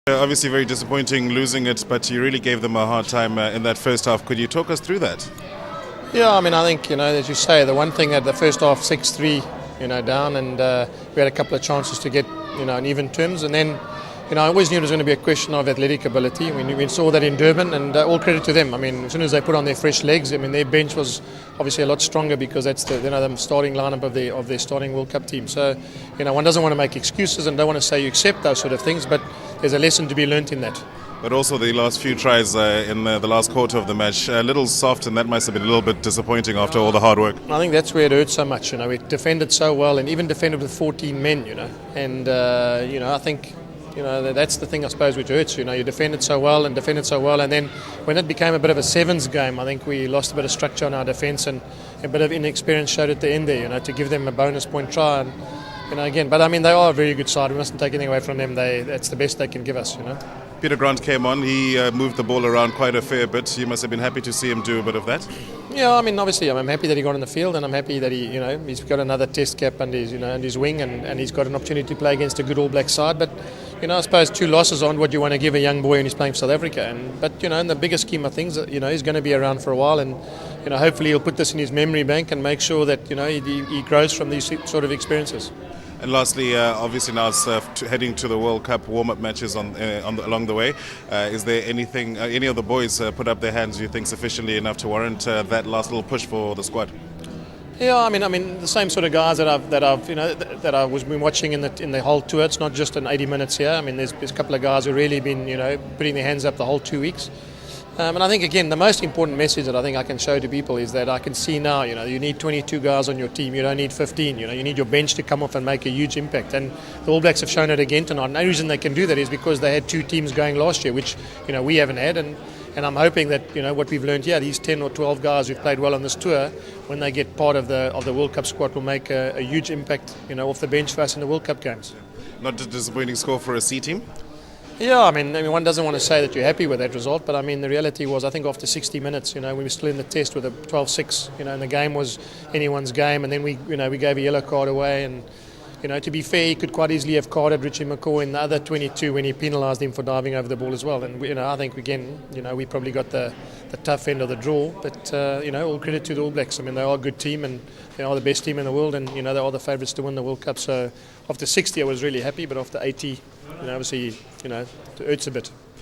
Obviously very disappointing losing it, but you really gave them a hard time in that first half. Could you talk us through that? Yeah, I mean, I think, as you say, the one thing at the first half, 6-3, down, and we had a couple of chances to get, in even terms. And then, I always knew it was going to be a question of athletic ability. We saw that in Durban, and all credit to them. I mean, as soon as they put on their fresh legs, I mean, their bench was obviously a lot stronger because that's the starting lineup of their starting World Cup team. So, one doesn't want to make excuses and don't want to say you accept those sort of things, but there's a lesson to be learnt in that. But also the last few tries in the last quarter of the match, a little soft, and that must have been a little bit disappointing after all the hard work. I think that's where it hurts so much. We defended so well, and even defended with 14 men. And I think that's the thing, I suppose, which hurts. You defended so well, and then when it became a bit of a sevens game, I think we lost a bit of structure on our defence, and a bit of inexperience showed at the end there. To give them a bonus point try. And, again, but I mean, they are a very good side. We mustn't take anything away from them. That's the best they can give us. Peter Grant came on. He moved the ball around quite a fair bit. You must have been happy to see him do a bit of that. Yeah, I mean, obviously, I'm happy that he got on the field, and I'm happy that he's got another Test cap under his wing, and he's got an opportunity to play against a good All Black side. But I suppose 2 losses aren't what you want to give a young boy when he's playing for South Africa. But in the bigger scheme of things, he's going to be around for a while, and hopefully he'll put this in his memory bank and make sure that he grows from these sort of experiences. And lastly, obviously now it's heading to the World Cup warm-up matches along the way. Is there anything, any of the boys put up their hands, you think, sufficiently enough to warrant that last little push for the squad? Yeah, I mean, the same sort of guys that I've was been watching in the whole tour. It's not just an 80 minutes here. I mean, there's a couple of guys who've really been putting their hands up the whole 2 weeks. And I think, again, the most important message that I think I can show to people is that I can see now, you need 22 guys on your team. You don't need 15. You need your bench to come off and make a huge impact. And the All Blacks have shown it again tonight. And the reason they can do that is because they had 2 teams going last year, which, we haven't had. And I'm hoping that, what we've learned here, these 10 or 12 guys who've played well on this tour, when they get part of the World Cup squad, will make a huge impact, off the bench for us in the World Cup games. Not a disappointing score for a C team? Yeah, I mean, one doesn't want to say that you're happy with that result, but I mean, the reality was, I think after 60 minutes, we were still in the test with a 12-6, and the game was anyone's game, and then we gave a yellow card away, and, to be fair, he could quite easily have carded Richie McCaw in the other 22 when he penalised him for diving over the ball as well, and, I think, again, we probably got the tough end of the draw, but, all credit to the All Blacks. I mean, they are a good team, and they are the best team in the world, and, they are the favourites to win the World Cup, so after 60 I was really happy, but after 80, obviously, it hurts a bit.